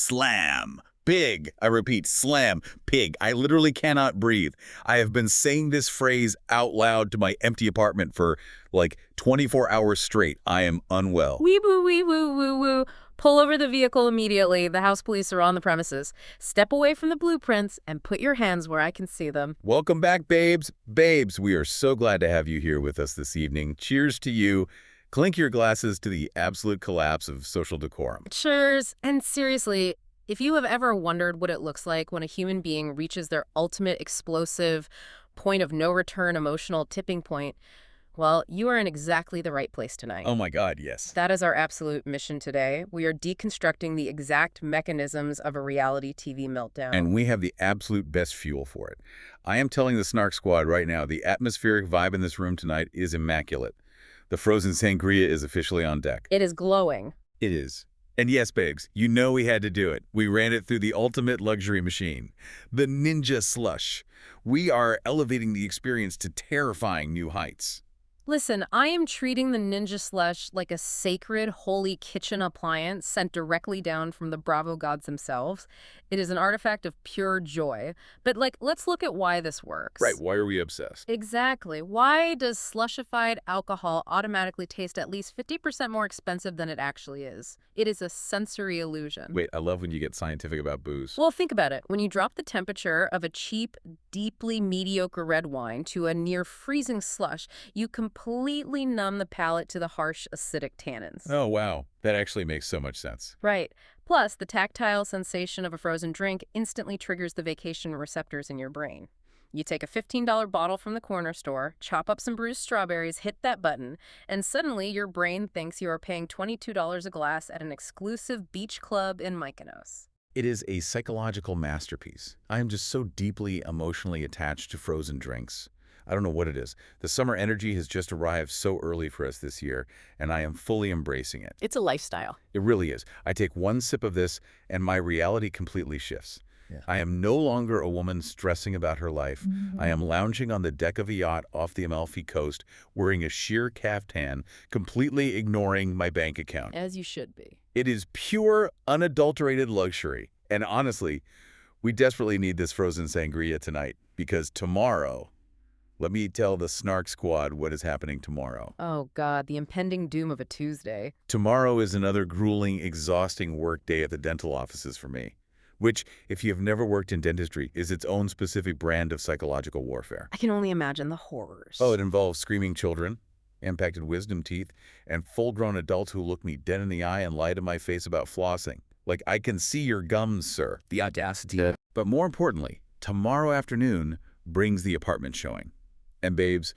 Slam. Pig. I repeat, slam. Pig. I literally cannot breathe. I have been saying this phrase out loud to my empty apartment for like 24 hours straight. I am unwell. Wee woo, wee woo, woo woo. Pull over the vehicle immediately. The house police are on the premises. Step away from the blueprints and put your hands where I can see them. Welcome back, babes. Babes, we are so glad to have you here with us this evening. Cheers to you. Clink your glasses to the absolute collapse of social decorum. Cheers. And seriously, if you have ever wondered what it looks like when a human being reaches their ultimate explosive point of no return emotional tipping point, well, you are in exactly the right place tonight. Oh my God, yes. That is our absolute mission today. We are deconstructing the exact mechanisms of a reality TV meltdown. And we have the absolute best fuel for it. I am telling the Snark squad right now, the atmospheric vibe in this room tonight is immaculate. The frozen sangria is officially on deck. It is glowing. It is. And yes, babes, you know we had to do it. We ran it through the ultimate luxury machine, the Ninja Slush. We are elevating the experience to terrifying new heights. Listen, I am treating the Ninja Slush like a sacred, holy kitchen appliance sent directly down from the Bravo gods themselves. It is an artifact of pure joy. But, let's look at why this works. Right, why are we obsessed? Exactly. Why does slushified alcohol automatically taste at least 50% more expensive than it actually is? It is a sensory illusion. Wait, I love when you get scientific about booze. Well, think about it. When you drop the temperature of a cheap, deeply mediocre red wine to a near-freezing slush, you completely numb the palate to the harsh, acidic tannins. Oh, wow. That actually makes so much sense. Right. Plus, the tactile sensation of a frozen drink instantly triggers the vacation receptors in your brain. You take a $15 bottle from the corner store, chop up some bruised strawberries, hit that button, and suddenly your brain thinks you are paying $22 a glass at an exclusive beach club in Mykonos. It is a psychological masterpiece. I am just so deeply emotionally attached to frozen drinks. I don't know what it is. The summer energy has just arrived so early for us this year, and I am fully embracing it. It's a lifestyle. It really is. I take one sip of this, and my reality completely shifts. Yeah. I am no longer a woman stressing about her life. I am lounging on the deck of a yacht off the Amalfi Coast, wearing a sheer caftan, completely ignoring my bank account. As you should be. It is pure, unadulterated luxury. And honestly, we desperately need this frozen sangria tonight, because tomorrow... Let me tell the Snark squad what is happening tomorrow. Oh, God, the impending doom of a Tuesday. Tomorrow is another grueling, exhausting work day at the dental offices for me, which, if you have never worked in dentistry, is its own specific brand of psychological warfare. I can only imagine the horrors. Oh, it involves screaming children, impacted wisdom teeth, and full-grown adults who look me dead in the eye and lie to my face about flossing. Like, I can see your gums, sir. The audacity. But more importantly, tomorrow afternoon brings the apartment showing. And babes,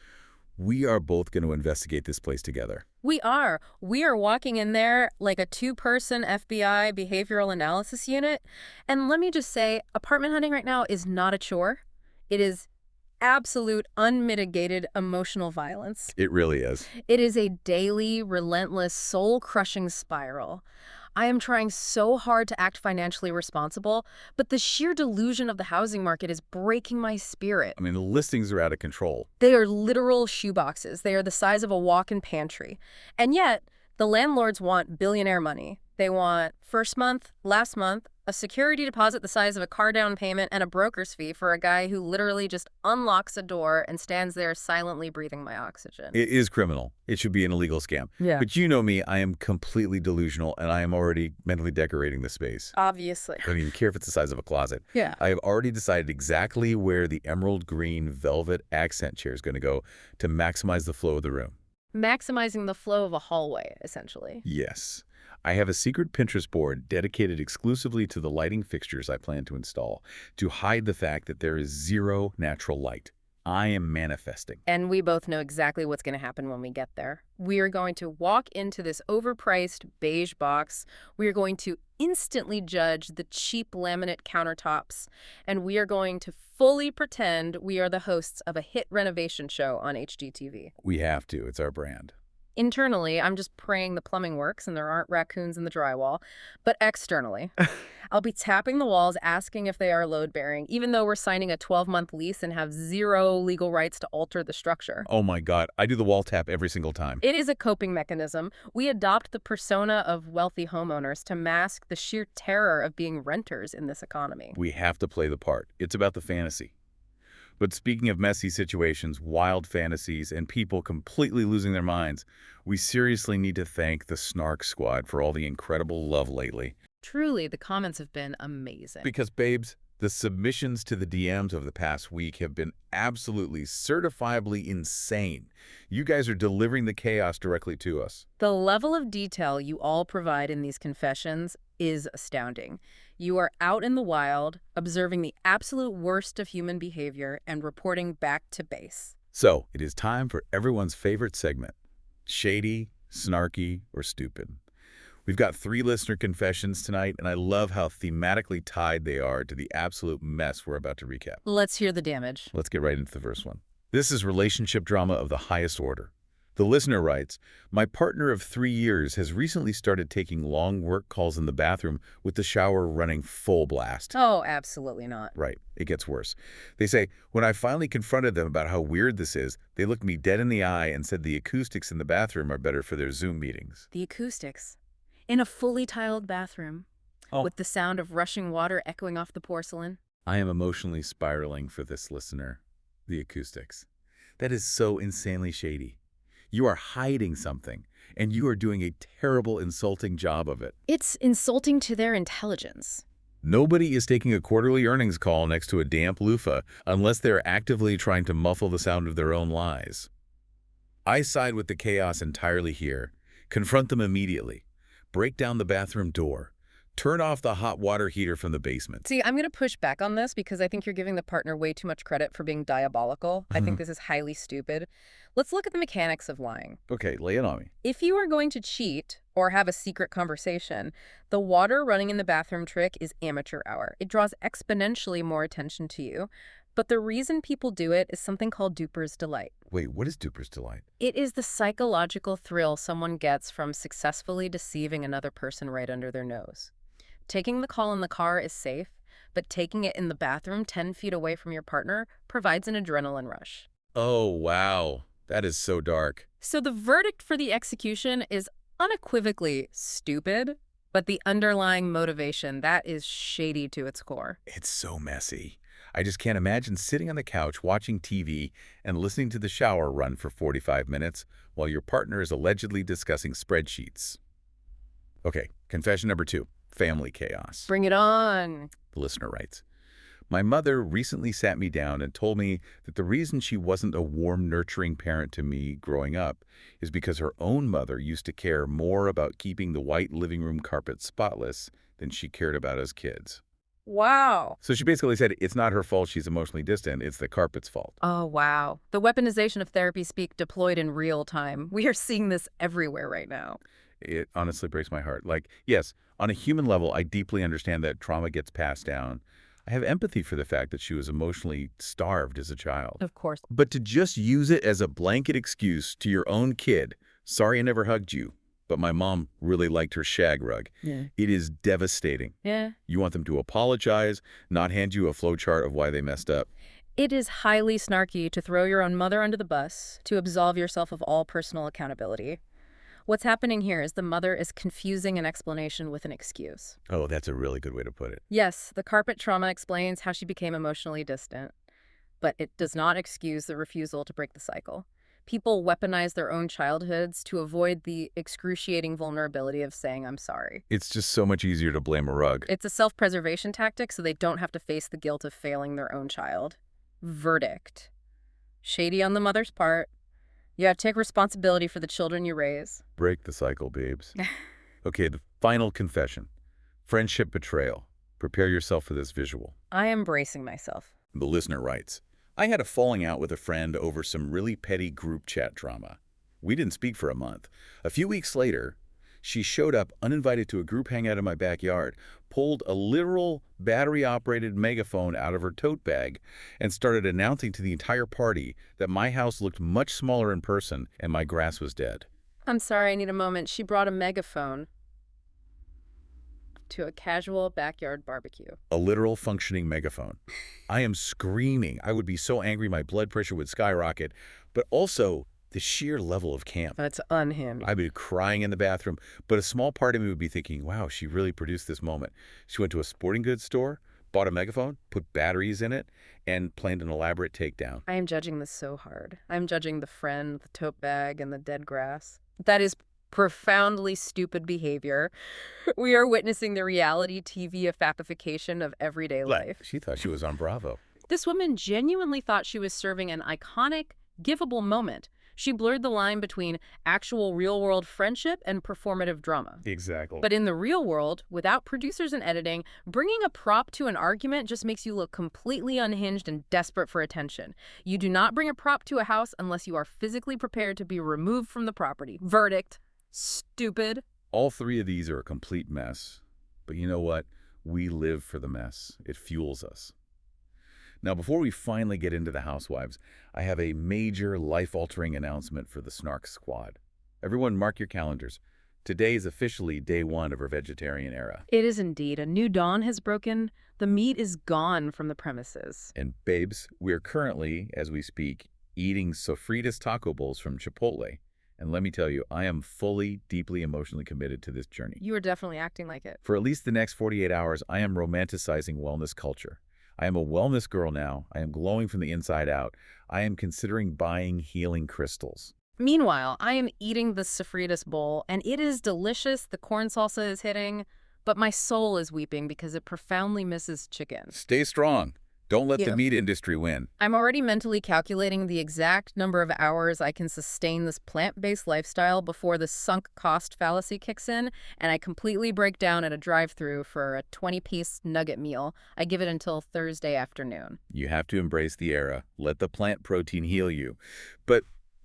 we are both going to investigate this place together. We are. We are walking in there like a two-person FBI behavioral analysis unit. And let me just say, apartment hunting right now is not a chore. It is absolute, unmitigated emotional violence. It really is. It is a daily, relentless, soul-crushing spiral. I am trying so hard to act financially responsible, but the sheer delusion of the housing market is breaking my spirit. I mean, the listings are out of control. They are literal shoeboxes. They are the size of a walk-in pantry. And yet, the landlords want billionaire money. They want first month, last month, a security deposit the size of a car down payment, and a broker's fee for a guy who literally just unlocks a door and stands there silently breathing my oxygen. It is criminal. It should be an illegal scam. Yeah. But you know me, I am completely delusional, and I am already mentally decorating the space. Obviously. I don't even care if it's the size of a closet. Yeah. I have already decided exactly where the emerald green velvet accent chair is going to go to maximize the flow of the room. Maximizing the flow of a hallway, essentially. Yes. I have a secret Pinterest board dedicated exclusively to the lighting fixtures I plan to install to hide the fact that there is zero natural light. I am manifesting. And we both know exactly what's going to happen when we get there. We are going to walk into this overpriced beige box. We are going to instantly judge the cheap laminate countertops. And we are going to fully pretend we are the hosts of a hit renovation show on HGTV. We have to. It's our brand. Internally, I'm just praying the plumbing works and there aren't raccoons in the drywall. But externally, I'll be tapping the walls asking if they are load-bearing, even though we're signing a 12-month lease and have zero legal rights to alter the structure. Oh my God, I do the wall tap every single time. It is a coping mechanism. We adopt the persona of wealthy homeowners to mask the sheer terror of being renters in this economy. We have to play the part. It's about the fantasy. But speaking of messy situations, wild fantasies, and people completely losing their minds, we seriously need to thank the Snark squad for all the incredible love lately. Truly, the comments have been amazing. Because, babes, the submissions to the DMs of the past week have been absolutely certifiably insane. You guys are delivering the chaos directly to us. The level of detail you all provide in these confessions is astounding. You are out in the wild, observing the absolute worst of human behavior and reporting back to base. So, it is time for everyone's favorite segment, shady, snarky, or stupid. We've got 3 listener confessions tonight, and I love how thematically tied they are to the absolute mess we're about to recap. Let's hear the damage. Let's get right into the first one. This is relationship drama of the highest order. The listener writes, "My partner of 3 years has recently started taking long work calls in the bathroom with the shower running full blast." Oh, absolutely not. Right. It gets worse. They say, "When I finally confronted them about how weird this is, they looked me dead in the eye and said the acoustics in the bathroom are better for their Zoom meetings." The acoustics. In a fully tiled bathroom, with the sound of rushing water echoing off the porcelain. I am emotionally spiraling for this listener. The acoustics. That is so insanely shady. You are hiding something, and you are doing a terrible, insulting job of it. It's insulting to their intelligence. Nobody is taking a quarterly earnings call next to a damp loofah unless they're actively trying to muffle the sound of their own lies. I side with the chaos entirely here. Confront them immediately. Break down the bathroom door. Turn off the hot water heater from the basement. See, I'm going to push back on this because I think you're giving the partner way too much credit for being diabolical. I think this is highly stupid. Let's look at the mechanics of lying. Okay, lay it on me. If you are going to cheat or have a secret conversation, the water running in the bathroom trick is amateur hour. It draws exponentially more attention to you. But the reason people do it is something called duper's delight. Wait, what is duper's delight? It is the psychological thrill someone gets from successfully deceiving another person right under their nose. Taking the call in the car is safe, but taking it in the bathroom 10 feet away from your partner provides an adrenaline rush. Oh, wow. That is so dark. So the verdict for the execution is unequivocally stupid, but the underlying motivation, that is shady to its core. It's so messy. I just can't imagine sitting on the couch watching TV and listening to the shower run for 45 minutes while your partner is allegedly discussing spreadsheets. Okay, confession number 2, family chaos. Bring it on. The listener writes, "My mother recently sat me down and told me that the reason she wasn't a warm, nurturing parent to me growing up is because her own mother used to care more about keeping the white living room carpet spotless than she cared about us kids." Wow. So she basically said it's not her fault she's emotionally distant, it's the carpet's fault. Oh, wow. The weaponization of therapy speak deployed in real time. We are seeing this everywhere right now. It honestly breaks my heart. Like, yes, on a human level, I deeply understand that trauma gets passed down. I have empathy for the fact that she was emotionally starved as a child. Of course. But to just use it as a blanket excuse to your own kid, sorry I never hugged you, but my mom really liked her shag rug. Yeah. It is devastating. Yeah. You want them to apologize, not hand you a flowchart of why they messed up. It is highly snarky to throw your own mother under the bus, to absolve yourself of all personal accountability. What's happening here is the mother is confusing an explanation with an excuse. Oh, that's a really good way to put it. Yes, the carpet trauma explains how she became emotionally distant, but it does not excuse the refusal to break the cycle. People weaponize their own childhoods to avoid the excruciating vulnerability of saying, "I'm sorry." It's just so much easier to blame a rug. It's a self-preservation tactic so they don't have to face the guilt of failing their own child. Verdict. Shady on the mother's part. You gotta take responsibility for the children you raise. Break the cycle, babes. Okay, the final confession. Friendship betrayal. Prepare yourself for this visual. I am bracing myself. The listener writes, "I had a falling out with a friend over some really petty group chat drama. We didn't speak for a month. A few weeks later, she showed up uninvited to a group hangout in my backyard, pulled a literal battery-operated megaphone out of her tote bag, and started announcing to the entire party that my house looked much smaller in person and my grass was dead." I'm sorry, I need a moment. She brought a megaphone to a casual backyard barbecue. A literal functioning megaphone. I am screaming. I would be so angry my blood pressure would skyrocket, but also the sheer level of camp. That's unhinged. I'd be crying in the bathroom, but a small part of me would be thinking, wow, she really produced this moment. She went to a sporting goods store, bought a megaphone, put batteries in it, and planned an elaborate takedown. I am judging this so hard. I'm judging the friend, the tote bag, and the dead grass. That is profoundly stupid behavior. We are witnessing the reality TV effectification of everyday life. She thought she was on Bravo. This woman genuinely thought she was serving an iconic, giveable moment. She blurred the line between actual real-world friendship and performative drama. Exactly. But in the real world, without producers and editing, bringing a prop to an argument just makes you look completely unhinged and desperate for attention. You do not bring a prop to a house unless you are physically prepared to be removed from the property. Verdict. Stupid. All three of these are a complete mess. But you know what? We live for the mess. It fuels us. Now, before we finally get into the Housewives, I have a major life-altering announcement for the Snark squad. Everyone mark your calendars. Today is officially day one of our vegetarian era. It is indeed. A new dawn has broken. The meat is gone from the premises. And babes, we are currently, as we speak, eating sofritas taco bowls from Chipotle. And let me tell you, I am fully, deeply emotionally committed to this journey. You are definitely acting like it. For at least the next 48 hours, I am romanticizing wellness culture. I am a wellness girl now. I am glowing from the inside out. I am considering buying healing crystals. Meanwhile, I am eating the sofritas bowl, and it is delicious. The corn salsa is hitting, but my soul is weeping because it profoundly misses chicken. Stay strong. Don't let the meat industry win. I'm already mentally calculating the exact number of hours I can sustain this plant-based lifestyle before the sunk cost fallacy kicks in, and I completely break down at a drive-thru for a 20-piece nugget meal. I give it until Thursday afternoon. You have to embrace the era. Let the plant protein heal you. But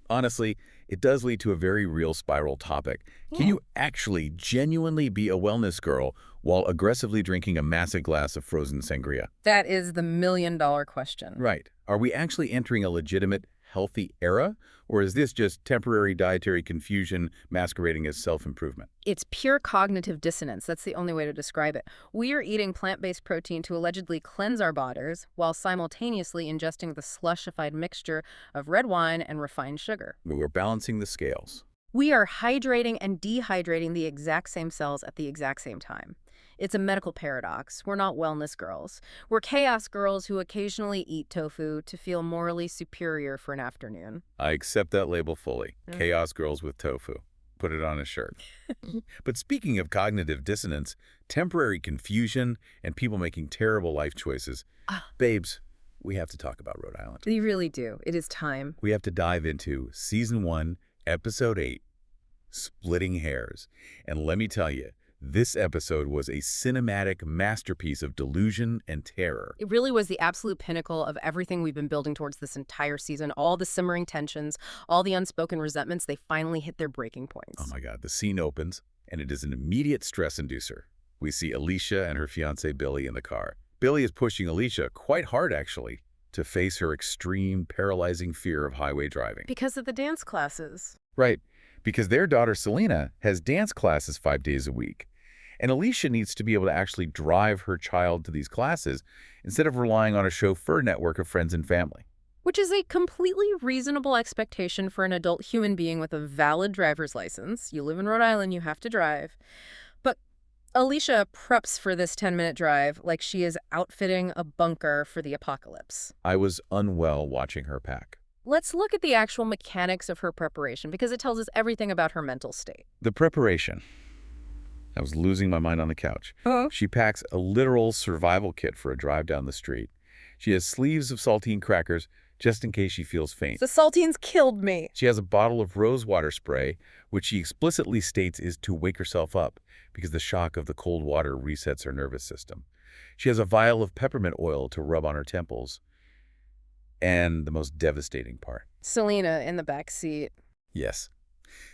honestly, it does lead to a very real spiral topic. Can you actually genuinely be a wellness girl while aggressively drinking a massive glass of frozen sangria? That is the million-dollar question. Right. Are we actually entering a legitimate, healthy era? Or is this just temporary dietary confusion masquerading as self-improvement? It's pure cognitive dissonance. That's the only way to describe it. We are eating plant-based protein to allegedly cleanse our bodies while simultaneously ingesting the slushified mixture of red wine and refined sugar. We're balancing the scales. We are hydrating and dehydrating the exact same cells at the exact same time. It's a medical paradox. We're not wellness girls. We're chaos girls who occasionally eat tofu to feel morally superior for an afternoon. I accept that label fully. Chaos girls with tofu. Put it on a shirt. But speaking of cognitive dissonance, temporary confusion, and people making terrible life choices, babes, we have to talk about Rhode Island. You really do. It is time. We have to dive into Season 1, Episode 8, Splitting Hairs. And let me tell you, this episode was a cinematic masterpiece of delusion and terror. It really was the absolute pinnacle of everything we've been building towards this entire season. All the simmering tensions, all the unspoken resentments, they finally hit their breaking points. Oh my God, the scene opens, and it is an immediate stress inducer. We see Alicia and her fiancé Billy in the car. Billy is pushing Alicia quite hard, actually, to face her extreme, paralyzing fear of highway driving. Because of the dance classes. Right, because their daughter Selena has dance classes 5 days a week. And Alicia needs to be able to actually drive her child to these classes instead of relying on a chauffeur network of friends and family. Which is a completely reasonable expectation for an adult human being with a valid driver's license. You live in Rhode Island, you have to drive. But Alicia preps for this 10-minute drive like she is outfitting a bunker for the apocalypse. I was unwell watching her pack. Let's look at the actual mechanics of her preparation because it tells us everything about her mental state. The preparation. I was losing my mind on the couch. She packs a literal survival kit for a drive down the street. She has sleeves of saltine crackers just in case she feels faint. The saltines killed me. She has a bottle of rose water spray, which she explicitly states is to wake herself up because the shock of the cold water resets her nervous system. She has a vial of peppermint oil to rub on her temples. And the most devastating part. Selena in the back seat. Yes.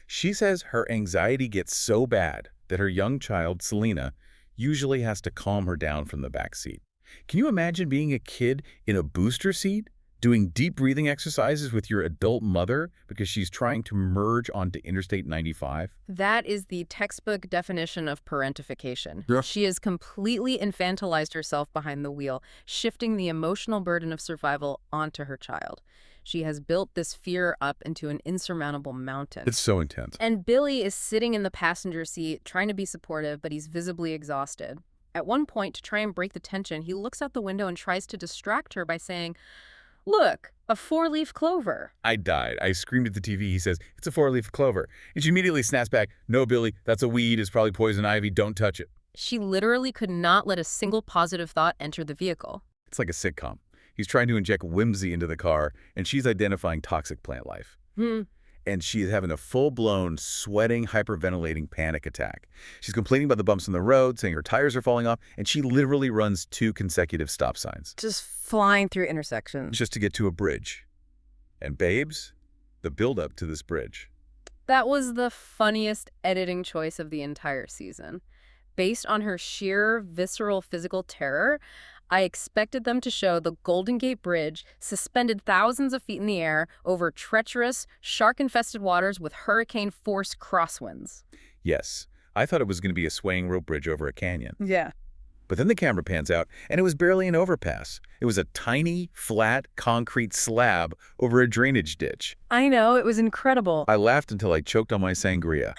She says her anxiety gets so bad that her young child, Selena, usually has to calm her down from the back seat. Can you imagine being a kid in a booster seat? Doing deep breathing exercises with your adult mother because she's trying to merge onto Interstate 95? That is the textbook definition of parentification. Yeah. She has completely infantilized herself behind the wheel, shifting the emotional burden of survival onto her child. She has built this fear up into an insurmountable mountain. It's so intense. And Billy is sitting in the passenger seat, trying to be supportive, but he's visibly exhausted. At one point, to try and break the tension, he looks out the window and tries to distract her by saying, "Look, a four-leaf clover." I died. I screamed at the TV. He says, "It's a four-leaf clover." And she immediately snaps back, "No, Billy, that's a weed. It's probably poison ivy. Don't touch it." She literally could not let a single positive thought enter the vehicle. It's like a sitcom. He's trying to inject whimsy into the car, and she's identifying toxic plant life. And she's having a full-blown, sweating, hyperventilating panic attack. She's complaining about the bumps in the road, saying her tires are falling off, and she literally runs 2 consecutive stop signs. Just flying through intersections. Just to get to a bridge. And babes, the build-up to this bridge. That was the funniest editing choice of the entire season. Based on her sheer, visceral physical terror, I expected them to show the Golden Gate Bridge suspended thousands of feet in the air over treacherous, shark-infested waters with hurricane-force crosswinds. Yes, I thought it was going to be a swaying rope bridge over a canyon. Yeah. But then the camera pans out, and it was barely an overpass. It was a tiny, flat, concrete slab over a drainage ditch. I know, it was incredible. I laughed until I choked on my sangria.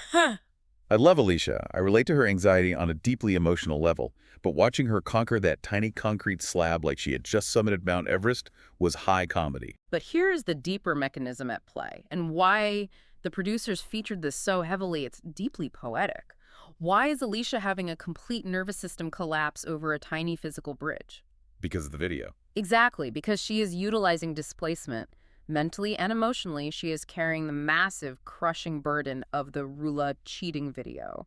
I love Alicia. I relate to her anxiety on a deeply emotional level, but watching her conquer that tiny concrete slab like she had just summited Mount Everest was high comedy. But here's the deeper mechanism at play, and why the producers featured this so heavily. It's deeply poetic. Why is Alicia having a complete nervous system collapse over a tiny physical bridge? Because of the video. Exactly, because she is utilizing displacement. Mentally and emotionally, she is carrying the massive, crushing burden of the Rula cheating video.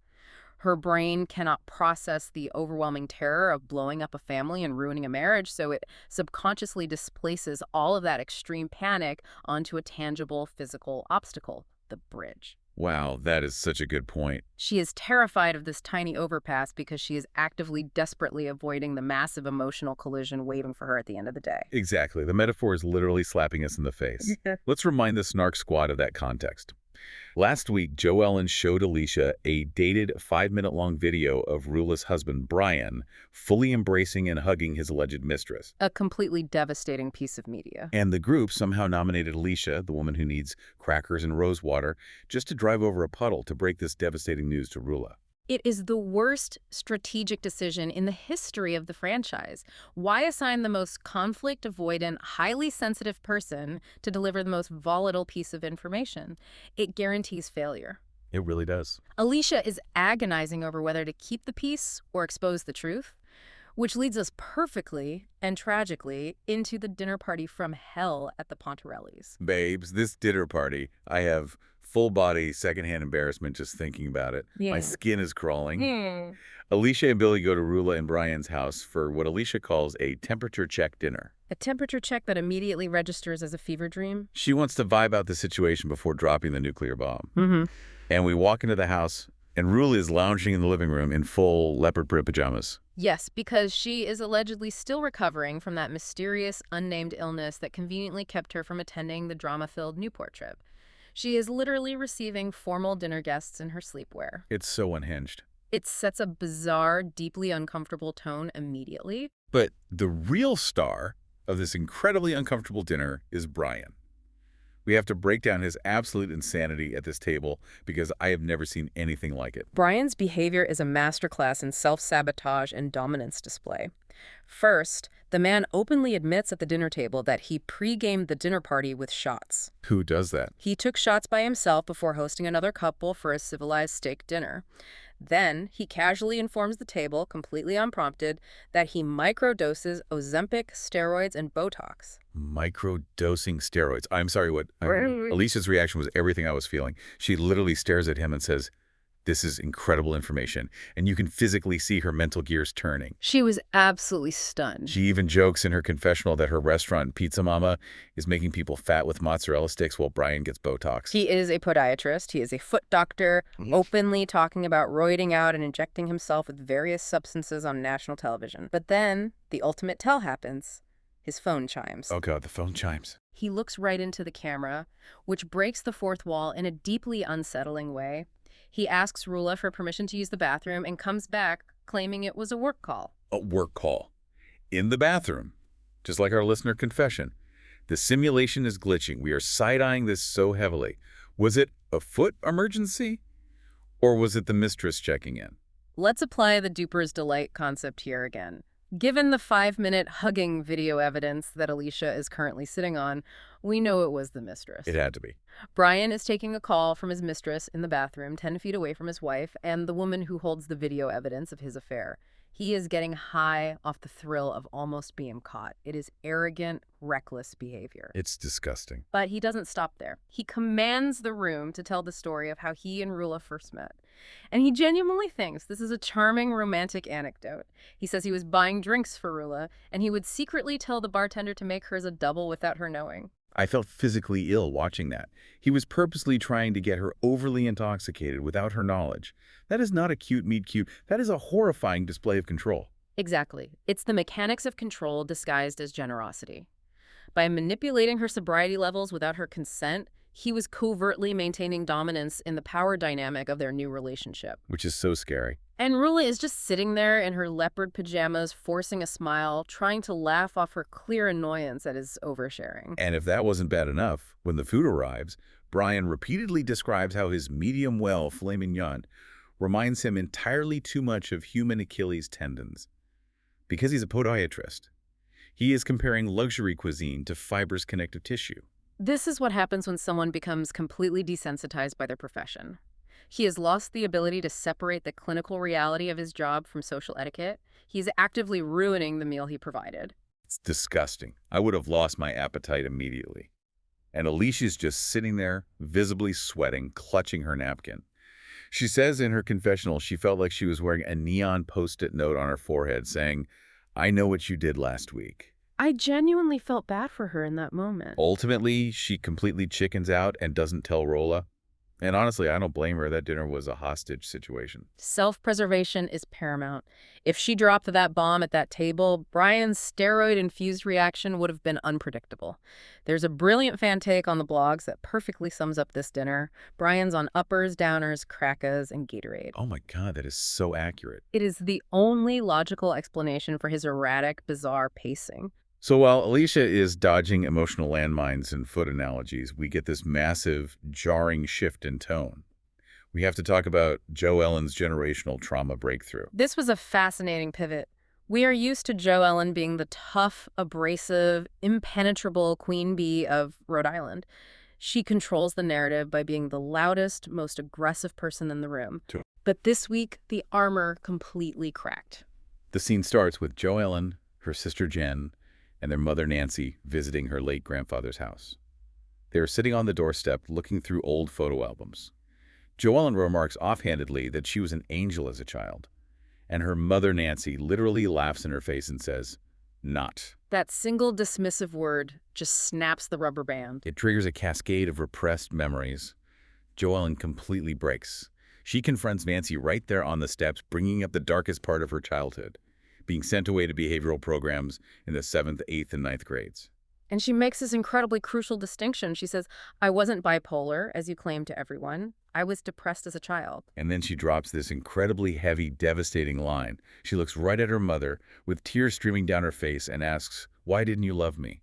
Her brain cannot process the overwhelming terror of blowing up a family and ruining a marriage, so it subconsciously displaces all of that extreme panic onto a tangible physical obstacle, the bridge. Wow, that is such a good point. She is terrified of this tiny overpass because she is actively, desperately avoiding the massive emotional collision waiting for her at the end of the day. Exactly. The metaphor is literally slapping us in the face. Let's remind the Snark squad of that context. Last week, Joe Ellen showed Alicia a dated 5-minute-long video of Rula's husband, Brian, fully embracing and hugging his alleged mistress. A completely devastating piece of media. And the group somehow nominated Alicia, the woman who needs crackers and rose water, just to drive over a puddle to break this devastating news to Rula. It is the worst strategic decision in the history of the franchise. Why assign the most conflict-avoidant, highly sensitive person to deliver the most volatile piece of information? It guarantees failure. It really does. Alicia is agonizing over whether to keep the peace or expose the truth, which leads us perfectly and tragically into the dinner party from hell at the Pontarellis. Babes, this dinner party, I have full-body secondhand embarrassment just thinking about it. Yeah. My skin is crawling. Alicia and Billy go to Rula and Brian's house for what Alicia calls a temperature check dinner. A temperature check that immediately registers as a fever dream. She wants to vibe out the situation before dropping the nuclear bomb. And we walk into the house, and Rula is lounging in the living room in full leopard print pajamas. Yes, because she is allegedly still recovering from that mysterious, unnamed illness that conveniently kept her from attending the drama-filled Newport trip. She is literally receiving formal dinner guests in her sleepwear. It's so unhinged. It sets a bizarre, deeply uncomfortable tone immediately. But the real star of this incredibly uncomfortable dinner is Brian. We have to break down his absolute insanity at this table because I have never seen anything like it. Brian's behavior is a masterclass in self-sabotage and dominance display. First, the man openly admits at the dinner table that he pre-gamed the dinner party with shots. Who does that? He took shots by himself before hosting another couple for a civilized steak dinner. Then, he casually informs the table, completely unprompted, that he microdoses Ozempic, steroids, and Botox. Microdosing steroids. I'm sorry, what? Alicia's reaction was everything I was feeling. She literally stares at him and says, "This is incredible information," and you can physically see her mental gears turning. She was absolutely stunned. She even jokes in her confessional that her restaurant, Pizza Mama, is making people fat with mozzarella sticks while Brian gets Botox. He is a podiatrist. He is a foot doctor, openly talking about roiding out and injecting himself with various substances on national television. But then, the ultimate tell happens. His phone chimes. Oh God, the phone chimes. He looks right into the camera, which breaks the fourth wall in a deeply unsettling way. He asks Rula for permission to use the bathroom and comes back claiming it was a work call. A work call. In the bathroom. Just like our listener confession. The simulation is glitching. We are side-eyeing this so heavily. Was it a foot emergency? Or was it the mistress checking in? Let's apply the duper's delight concept here again. Given the 5-minute hugging video evidence that Alicia is currently sitting on, we know it was the mistress. It had to be. Brian is taking a call from his mistress in the bathroom, 10 feet away from his wife and the woman who holds the video evidence of his affair. He is getting high off the thrill of almost being caught. It is arrogant, reckless behavior. It's disgusting. But he doesn't stop there. He commands the room to tell the story of how he and Rula first met. And he genuinely thinks this is a charming, romantic anecdote. He says he was buying drinks for Rula, and he would secretly tell the bartender to make hers a double without her knowing. I felt physically ill watching that. He was purposely trying to get her overly intoxicated without her knowledge. That is not a cute meet cute. That is a horrifying display of control. Exactly. It's the mechanics of control disguised as generosity. By manipulating her sobriety levels without her consent, he was covertly maintaining dominance in the power dynamic of their new relationship. Which is so scary. And Rula is just sitting there in her leopard pajamas, forcing a smile, trying to laugh off her clear annoyance at his oversharing. And if that wasn't bad enough, when the food arrives, Brian repeatedly describes how his medium-well filet mignon reminds him entirely too much of human Achilles tendons. Because he's a podiatrist, he is comparing luxury cuisine to fibrous connective tissue. This is what happens when someone becomes completely desensitized by their profession. He has lost the ability to separate the clinical reality of his job from social etiquette. He's actively ruining the meal he provided. It's disgusting. I would have lost my appetite immediately. And Alicia's just sitting there, visibly sweating, clutching her napkin. She says in her confessional she felt like she was wearing a neon post-it note on her forehead saying, "I know what you did last week." I genuinely felt bad for her in that moment. Ultimately, she completely chickens out and doesn't tell Rola. And honestly, I don't blame her. That dinner was a hostage situation. Self-preservation is paramount. If she dropped that bomb at that table, Brian's steroid-infused reaction would have been unpredictable. There's a brilliant fan take on the blogs that perfectly sums up this dinner. Brian's on uppers, downers, crackers, and Gatorade. Oh my God, that is so accurate. It is the only logical explanation for his erratic, bizarre pacing. So while Alicia is dodging emotional landmines and foot analogies, we get this massive, jarring shift in tone. We have to talk about Jo Ellen's generational trauma breakthrough. This was a fascinating pivot. We are used to Jo Ellen being the tough, abrasive, impenetrable queen bee of Rhode Island. She controls the narrative by being the loudest, most aggressive person in the room. But this week, the armor completely cracked. The scene starts with Jo Ellen, her sister Jen, and their mother Nancy visiting her late grandfather's house. They are sitting on the doorstep looking through old photo albums. Jo Ellen remarks offhandedly that she was an angel as a child, and her mother Nancy literally laughs in her face and says, "Not." That single dismissive word just snaps the rubber band. It triggers a cascade of repressed memories. Jo Ellen completely breaks. She confronts Nancy right there on the steps, bringing up the darkest part of her childhood, being sent away to behavioral programs in the 7th, 8th, and 9th grades. And she makes this incredibly crucial distinction. She says, "I wasn't bipolar, as you claim to everyone. I was depressed as a child." And then she drops this incredibly heavy, devastating line. She looks right at her mother with tears streaming down her face and asks, "Why didn't you love me?"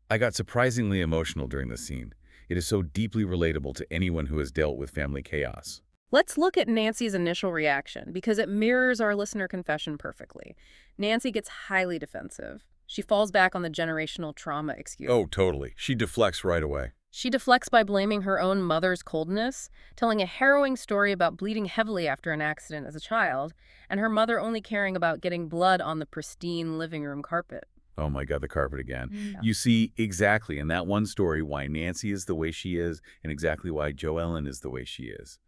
I got surprisingly emotional during the scene. It is so deeply relatable to anyone who has dealt with family chaos. Let's look at Nancy's initial reaction, because it mirrors our listener confession perfectly. Nancy gets highly defensive. She falls back on the generational trauma excuse. Oh, totally. She deflects right away. She deflects by blaming her own mother's coldness, telling a harrowing story about bleeding heavily after an accident as a child, and her mother only caring about getting blood on the pristine living room carpet. Oh my God, the carpet again. Yeah. You see exactly in that one story why Nancy is the way she is and exactly why Jo Ellen is the way she is.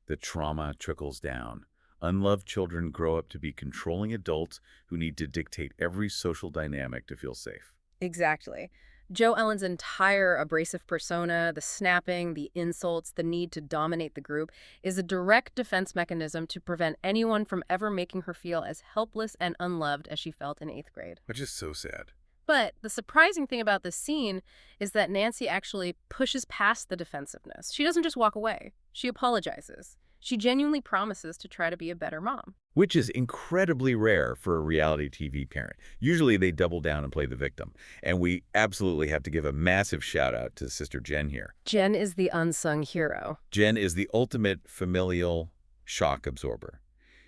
The trauma trickles down. Unloved children grow up to be controlling adults who need to dictate every social dynamic to feel safe. Exactly. Jo Ellen's entire abrasive persona, the snapping, the insults, the need to dominate the group, is a direct defense mechanism to prevent anyone from ever making her feel as helpless and unloved as she felt in 8th grade. Which is so sad. But the surprising thing about this scene is that Nancy actually pushes past the defensiveness. She doesn't just walk away. She apologizes. She genuinely promises to try to be a better mom. Which is incredibly rare for a reality TV parent. Usually they double down and play the victim. And we absolutely have to give a massive shout out to Sister Jen here. Jen is the unsung hero. Jen is the ultimate familial shock absorber.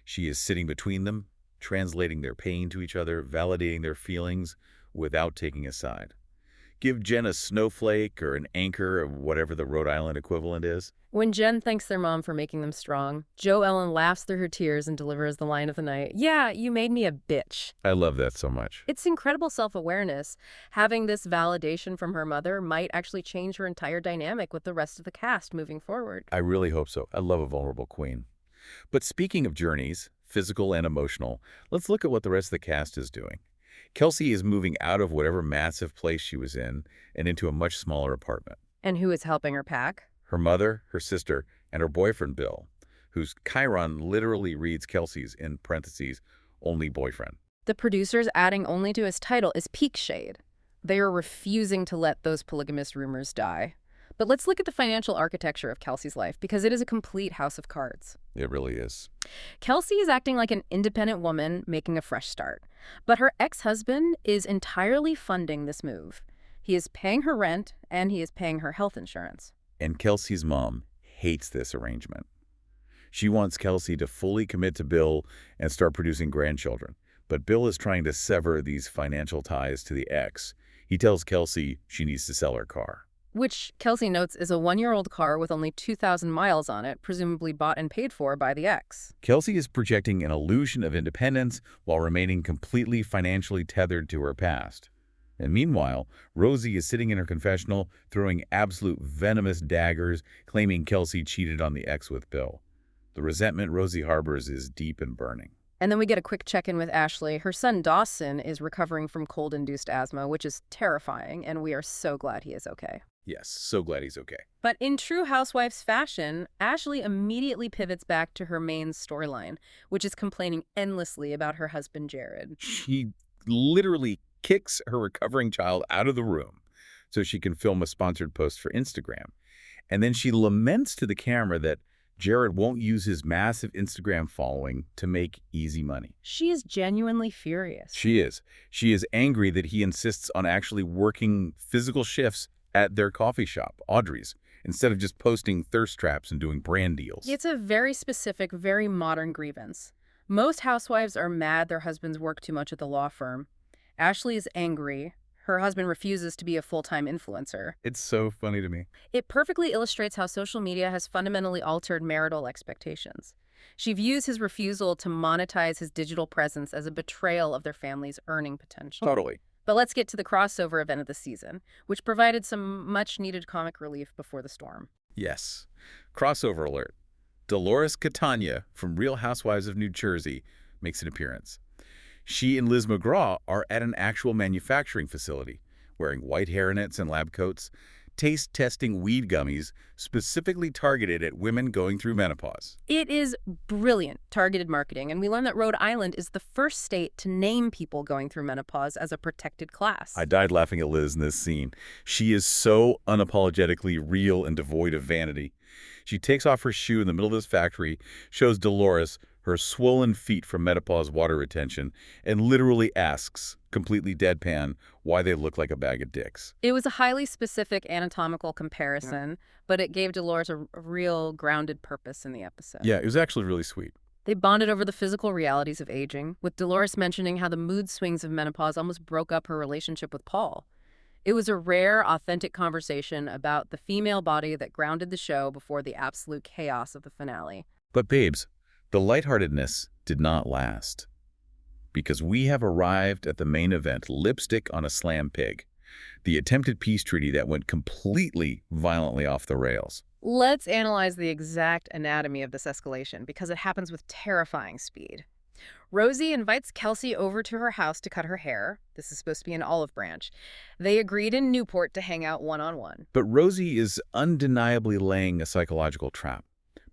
She is sitting between them, translating their pain to each other, validating their feelings without taking a side. Give Jen a snowflake or an anchor or whatever the Rhode Island equivalent is. When Jen thanks their mom for making them strong, Jo Ellen laughs through her tears and delivers the line of the night, "Yeah, you made me a bitch." I love that so much. It's incredible self-awareness. Having this validation from her mother might actually change her entire dynamic with the rest of the cast moving forward. I really hope so. I love a vulnerable queen. But speaking of journeys, physical and emotional, let's look at what the rest of the cast is doing. Kelsey is moving out of whatever massive place she was in and into a much smaller apartment. And who is helping her pack? Her mother, her sister, and her boyfriend, Bill, whose chyron literally reads Kelsey's, in parentheses, only boyfriend. The producers adding only to his title is peak shade. They are refusing to let those polygamous rumors die. But let's look at the financial architecture of Kelsey's life, because it is a complete house of cards. It really is. Kelsey is acting like an independent woman making a fresh start. But her ex-husband is entirely funding this move. He is paying her rent, and he is paying her health insurance. And Kelsey's mom hates this arrangement. She wants Kelsey to fully commit to Bill and start producing grandchildren. But Bill is trying to sever these financial ties to the ex. He tells Kelsey she needs to sell her car. Which, Kelsey notes, is a one-year-old car with only 2,000 miles on it, presumably bought and paid for by the ex. Kelsey is projecting an illusion of independence while remaining completely financially tethered to her past. And meanwhile, Rosie is sitting in her confessional, throwing absolute venomous daggers, claiming Kelsey cheated on the ex with Bill. The resentment Rosie harbors is deep and burning. And then we get a quick check-in with Ashley. Her son Dawson is recovering from cold-induced asthma, which is terrifying, and we are so glad he is okay. Yes, so glad he's okay. But in true Housewives fashion, Ashley immediately pivots back to her main storyline, which is complaining endlessly about her husband, Jared. She literally kicks her recovering child out of the room so she can film a sponsored post for Instagram. And then she laments to the camera that Jared won't use his massive Instagram following to make easy money. She is genuinely furious. She is. She is angry that he insists on actually working physical shifts at their coffee shop, Audrey's, instead of just posting thirst traps and doing brand deals. It's a very specific, very modern grievance. Most housewives are mad their husbands work too much at the law firm. Ashley is angry. Her husband refuses to be a full-time influencer. It's so funny to me. It perfectly illustrates how social media has fundamentally altered marital expectations. She views his refusal to monetize his digital presence as a betrayal of their family's earning potential. Totally. But let's get to the crossover event of the season, which provided some much-needed comic relief before the storm. Yes. Crossover alert. Dolores Catania from Real Housewives of New Jersey makes an appearance. She and Liz McGraw are at an actual manufacturing facility, wearing white hairnets and lab coats, taste-testing weed gummies specifically targeted at women going through menopause. It is brilliant targeted marketing, and we learned that Rhode Island is the first state to name people going through menopause as a protected class. I died laughing at Liz in this scene. She is so unapologetically real and devoid of vanity. She takes off her shoe in the middle of this factory, shows Dolores her swollen feet from menopause water retention, and literally asks, completely deadpan, why they look like a bag of dicks. It was a highly specific anatomical comparison, but it gave Dolores a real grounded purpose in the episode. Yeah, it was actually really sweet. They bonded over the physical realities of aging, with Dolores mentioning how the mood swings of menopause almost broke up her relationship with Paul. It was a rare, authentic conversation about the female body that grounded the show before the absolute chaos of the finale. But babes, the lightheartedness did not last, because we have arrived at the main event, lipstick on a slam pig, the attempted peace treaty that went completely violently off the rails. Let's analyze the exact anatomy of this escalation, because it happens with terrifying speed. Rosie invites Kelsey over to her house to cut her hair. This is supposed to be an olive branch. They agreed in Newport to hang out one-on-one. But Rosie is undeniably laying a psychological trap.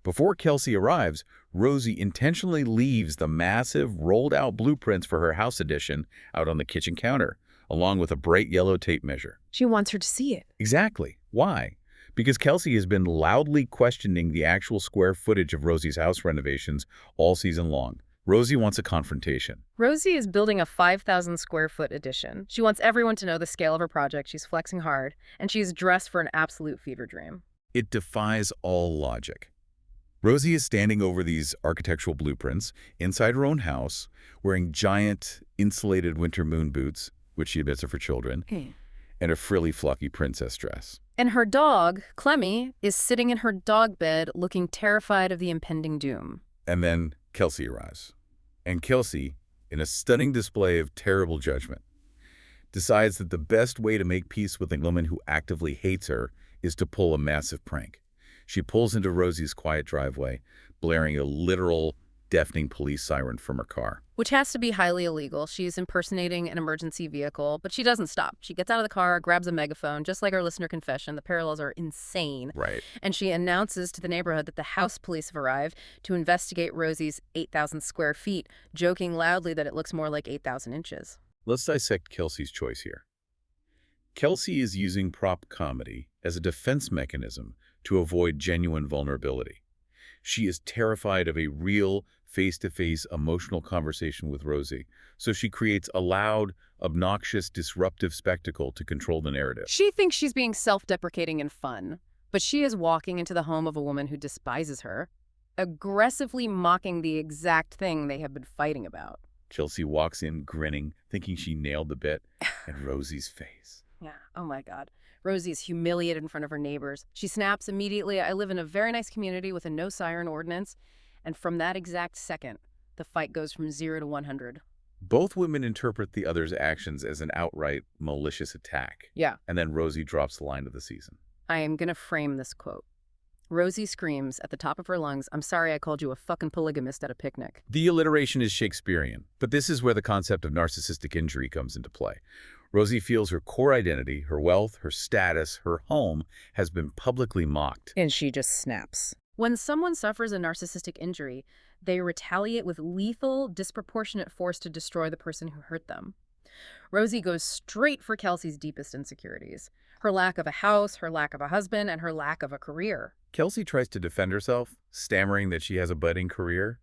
Before Kelsey arrives, Rosie intentionally leaves the massive, rolled-out blueprints for her house addition out on the kitchen counter, along with a bright yellow tape measure. She wants her to see it. Exactly. Why? Because Kelsey has been loudly questioning the actual square footage of Rosie's house renovations all season long. Rosie wants a confrontation. Rosie is building a 5,000 square foot addition. She wants everyone to know the scale of her project. She's flexing hard, and she's dressed for an absolute fever dream. It defies all logic. Rosie is standing over these architectural blueprints inside her own house, wearing giant insulated winter moon boots, which she admits are for children, and a frilly, fluffy princess dress. And her dog, Clemmy, is sitting in her dog bed looking terrified of the impending doom. And then Kelsey arrives. And Kelsey, in a stunning display of terrible judgment, decides that the best way to make peace with a woman who actively hates her is to pull a massive prank. She pulls into Rosie's quiet driveway, blaring a literal, deafening police siren from her car. Which has to be highly illegal. She's impersonating an emergency vehicle, but she doesn't stop. She gets out of the car, grabs a megaphone, just like our listener confession. The parallels are insane. Right. And she announces to the neighborhood that the house police have arrived to investigate Rosie's 8,000 square feet, joking loudly that it looks more like 8,000 inches. Let's dissect Kelsey's choice here. Kelsey is using prop comedy as a defense mechanism to avoid genuine vulnerability. She is terrified of a real, face-to-face emotional conversation with Rosie, so she creates a loud, obnoxious, disruptive spectacle to control the narrative. She thinks she's being self-deprecating and fun, but she is walking into the home of a woman who despises her, aggressively mocking the exact thing they have been fighting about. Kelsey walks in grinning, thinking she nailed the bit, and Rosie's face. Yeah, oh my God. Rosie is humiliated in front of her neighbors. She snaps immediately, "I live in a very nice community with a no siren ordinance." And from that exact second, the fight goes from 0 to 100. Both women interpret the other's actions as an outright malicious attack. Yeah. And then Rosie drops the line of the season. I am going to frame this quote. Rosie screams at the top of her lungs, "I'm sorry I called you a fucking polygamist at a picnic." The alliteration is Shakespearean, but this is where the concept of narcissistic injury comes into play. Rosie feels her core identity, her wealth, her status, her home has been publicly mocked. And she just snaps. When someone suffers a narcissistic injury, they retaliate with lethal, disproportionate force to destroy the person who hurt them. Rosie goes straight for Kelsey's deepest insecurities. Her lack of a house, her lack of a husband, and her lack of a career. Kelsey tries to defend herself, stammering that she has a budding career.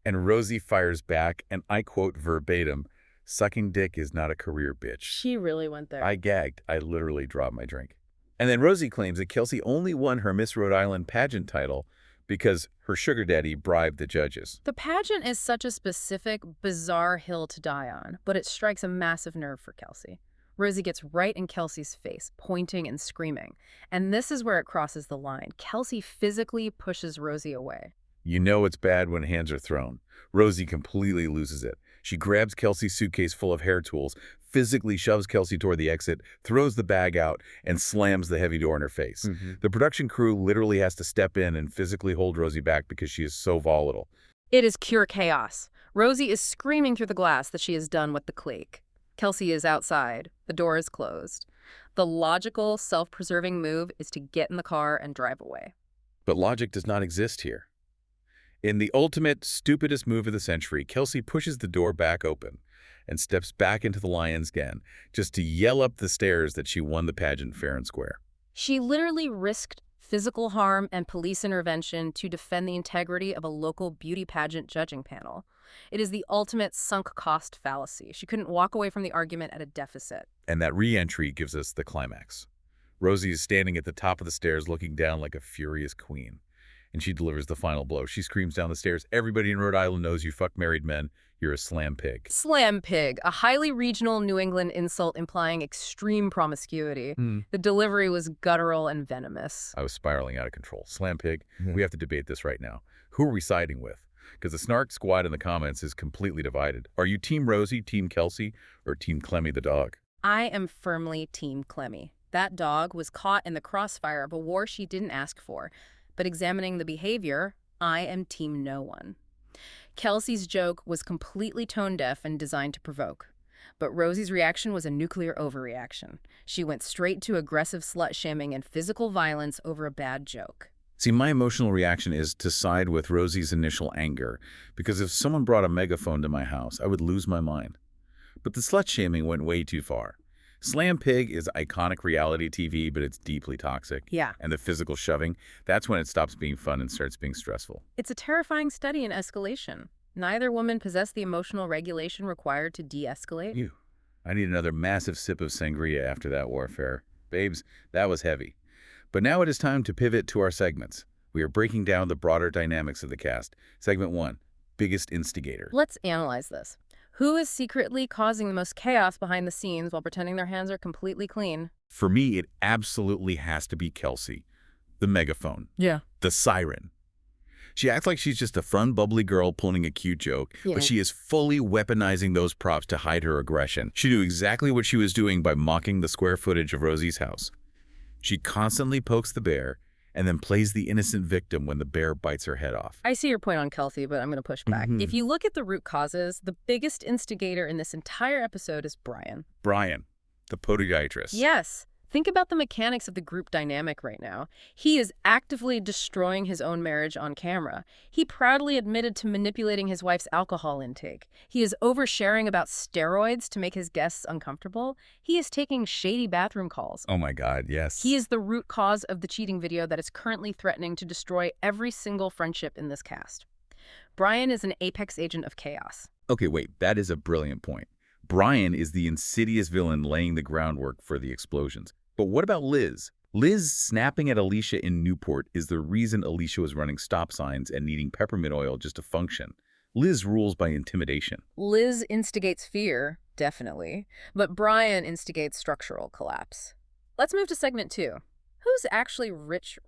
And Rosie fires back, and I quote verbatim, "Sucking dick is not a career, bitch." She really went there. I gagged. I literally dropped my drink. And then Rosie claims that Kelsey only won her Miss Rhode Island pageant title because her sugar daddy bribed the judges. The pageant is such a specific, bizarre hill to die on, but it strikes a massive nerve for Kelsey. Rosie gets right in Kelsey's face, pointing and screaming. And this is where it crosses the line. Kelsey physically pushes Rosie away. You know it's bad when hands are thrown. Rosie completely loses it. She grabs Kelsey's suitcase full of hair tools, physically shoves Kelsey toward the exit, throws the bag out, and slams the heavy door in her face. The production crew literally has to step in and physically hold Rosie back because she is so volatile. It is pure chaos. Rosie is screaming through the glass that she is done with the clique. Kelsey is outside. The door is closed. The logical, self-preserving move is to get in the car and drive away. But logic does not exist here. In the ultimate, stupidest move of the century, Kelsey pushes the door back open and steps back into the lion's den just to yell up the stairs that she won the pageant fair and square. She literally risked physical harm and police intervention to defend the integrity of a local beauty pageant judging panel. It is the ultimate sunk cost fallacy. She couldn't walk away from the argument at a deficit. And that re-entry gives us the climax. Rosie is standing at the top of the stairs looking down like a furious queen. And she delivers the final blow. She screams down the stairs, "Everybody in Rhode Island knows you fuck married men. You're a slam pig." Slam pig, a highly regional New England insult implying extreme promiscuity. The delivery was guttural and venomous. I was spiraling out of control. Slam pig, we have to debate this right now. Who are we siding with? Because the Snark squad in the comments is completely divided. Are you Team Rosie, Team Kelsey, or Team Clemmy the dog? I am firmly Team Clemmy. That dog was caught in the crossfire of a war she didn't ask for. But examining the behavior, I am Team No One. Kelsey's joke was completely tone-deaf and designed to provoke. But Rosie's reaction was a nuclear overreaction. She went straight to aggressive slut-shaming and physical violence over a bad joke. See, my emotional reaction is to side with Rosie's initial anger, because if someone brought a megaphone to my house, I would lose my mind. But the slut-shaming went way too far. Slam Pig is iconic reality TV, but it's deeply toxic. Yeah. And the physical shoving, that's when it stops being fun and starts being stressful. It's a terrifying study in escalation. Neither woman possessed the emotional regulation required to de-escalate. Ew. I need another massive sip of sangria after that warfare. Babes, that was heavy. But now it is time to pivot to our segments. We are breaking down the broader dynamics of the cast. Segment 1, biggest instigator. Let's analyze this. Who is secretly causing the most chaos behind the scenes while pretending their hands are completely clean? For me, it absolutely has to be Kelsey. The megaphone. Yeah. The siren. She acts like she's just a fun, bubbly girl pulling a cute joke, but she is fully weaponizing those props to hide her aggression. She knew exactly what she was doing by mocking the square footage of Rosie's house. She constantly pokes the bear and then plays the innocent victim when the bear bites her head off. I see your point on Kelsey, but I'm going to push back. If you look at the root causes, the biggest instigator in this entire episode is Brian. Brian, the podiatrist. Yes. Think about the mechanics of the group dynamic right now. He is actively destroying his own marriage on camera. He proudly admitted to manipulating his wife's alcohol intake. He is oversharing about steroids to make his guests uncomfortable. He is taking shady bathroom calls. Oh my God, yes. He is the root cause of the cheating video that is currently threatening to destroy every single friendship in this cast. Brian is an apex agent of chaos. Okay, wait, that is a brilliant point. Brian is the insidious villain laying the groundwork for the explosions. But what about Liz? Liz snapping at Alicia in Newport is the reason Alicia was running stop signs and needing peppermint oil just to function. Liz rules by intimidation. Liz instigates fear, definitely, but Brian instigates structural collapse. Let's move to segment 2. Who's actually rich?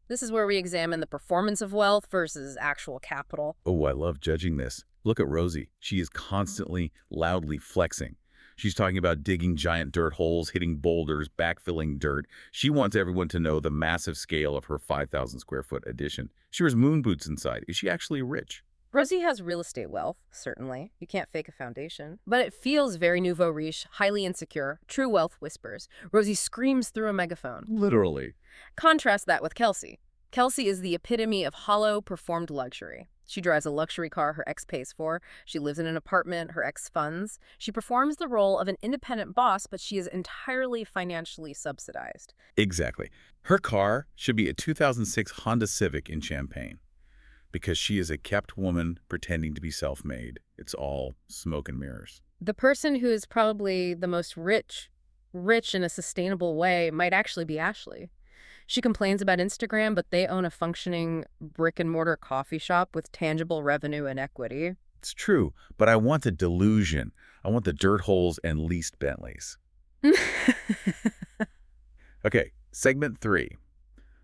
This is where we examine the performance of wealth versus actual capital. Oh, I love judging this. Look at Rosie. She is constantly, loudly flexing. She's talking about digging giant dirt holes, hitting boulders, backfilling dirt. She wants everyone to know the massive scale of her 5,000 square foot addition. She wears moon boots inside. Is she actually rich? Rosie has real estate wealth, certainly. You can't fake a foundation. But it feels very nouveau riche, highly insecure. True wealth whispers. Rosie screams through a megaphone. Literally. Contrast that with Kelsey. Kelsey is the epitome of hollow, performed luxury. She drives a luxury car her ex pays for. She lives in an apartment her ex funds. She performs the role of an independent boss, but she is entirely financially subsidized. Exactly. Her car should be a 2006 Honda Civic in Champaign because she is a kept woman pretending to be self-made. It's all smoke and mirrors. The person who is probably the most rich in a sustainable way might actually be Ashley. She complains about Instagram, but they own a functioning brick-and-mortar coffee shop with tangible revenue and equity. It's true, but I want the delusion. I want the dirt holes and leased Bentleys. Okay, segment 3.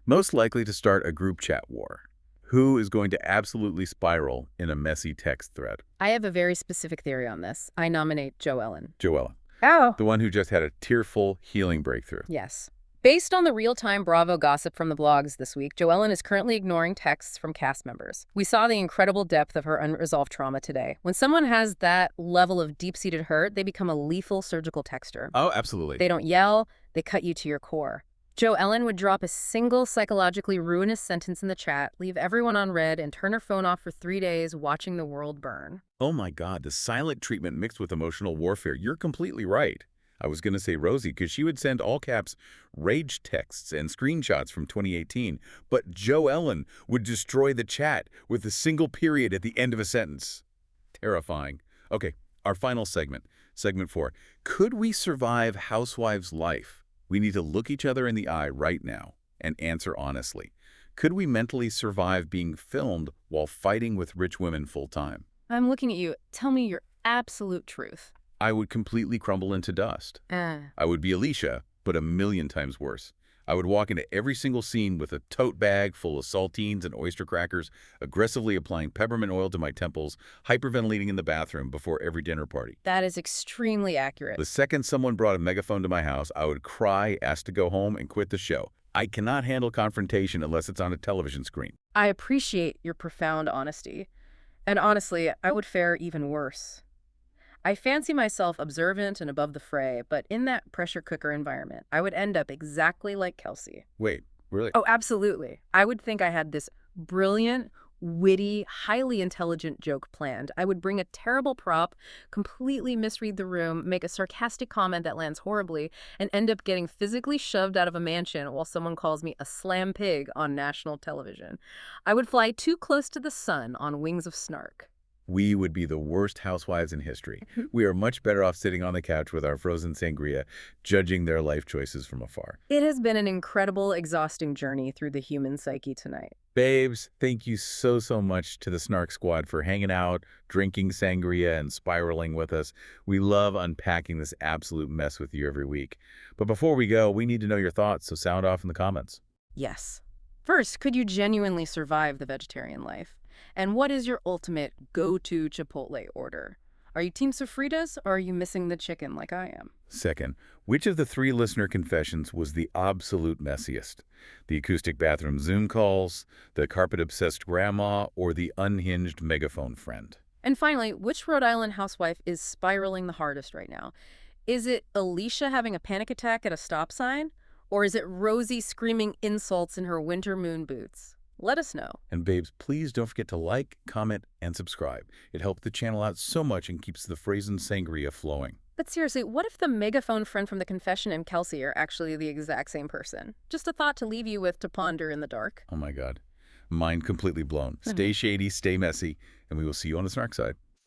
Most likely to start a group chat war. Who is going to absolutely spiral in a messy text thread? I have a very specific theory on this. I nominate Joellen. Joella. Oh. The one who just had a tearful healing breakthrough. Yes. Based on the real-time Bravo gossip from the blogs this week, Joellen is currently ignoring texts from cast members. We saw the incredible depth of her unresolved trauma today. When someone has that level of deep-seated hurt, they become a lethal surgical texter. Oh, absolutely. They don't yell, they cut you to your core. Joellen would drop a single psychologically ruinous sentence in the chat, leave everyone on red, and turn her phone off for 3 days, watching the world burn. Oh my God, the silent treatment mixed with emotional warfare. You're completely right. I was going to say Rosie because she would send all caps rage texts and screenshots from 2018, but Joellen would destroy the chat with a single period at the end of a sentence. Terrifying. Okay, our final segment, segment 4. Could we survive Housewives' life? We need to look each other in the eye right now and answer honestly. Could we mentally survive being filmed while fighting with rich women full time? I'm looking at you. Tell me your absolute truth. I would completely crumble into dust. I would be Alicia, but a million times worse. I would walk into every single scene with a tote bag full of saltines and oyster crackers, aggressively applying peppermint oil to my temples, hyperventilating in the bathroom before every dinner party. That is extremely accurate. The second someone brought a megaphone to my house, I would cry, ask to go home, and quit the show. I cannot handle confrontation unless it's on a television screen. I appreciate your profound honesty. And honestly, I would fare even worse. I fancy myself observant and above the fray, but in that pressure cooker environment, I would end up exactly like Kelsey. Wait, really? Oh, absolutely. I would think I had this brilliant, witty, highly intelligent joke planned. I would bring a terrible prop, completely misread the room, make a sarcastic comment that lands horribly, and end up getting physically shoved out of a mansion while someone calls me a slam pig on national television. I would fly too close to the sun on wings of Snark. We would be the worst housewives in history. We are much better off sitting on the couch with our frozen sangria, judging their life choices from afar. It has been an incredible, exhausting journey through the human psyche tonight. Babes, thank you so much to the Snark Squad for hanging out, drinking sangria, and spiraling with us. We love unpacking this absolute mess with you every week. But before we go, we need to know your thoughts, so sound off in the comments. Yes. First, could you genuinely survive the vegetarian life? And what is your ultimate go-to Chipotle order? Are you Team Sofritas or are you missing the chicken like I am? Second, which of the 3 listener confessions was the absolute messiest? The acoustic bathroom Zoom calls, the carpet-obsessed grandma, or the unhinged megaphone friend? And finally, which Rhode Island housewife is spiraling the hardest right now? Is it Alicia having a panic attack at a stop sign? Or is it Rosie screaming insults in her winter moon boots? Let us know. And babes, please don't forget to like, comment, and subscribe. It helps the channel out so much and keeps the frozen sangria flowing. But seriously, what if the megaphone friend from the confession and Kelsey are actually the exact same person? Just a thought to leave you with to ponder in the dark. Oh my God. Mind completely blown. Stay shady, stay messy, and we will see you on the Snark side.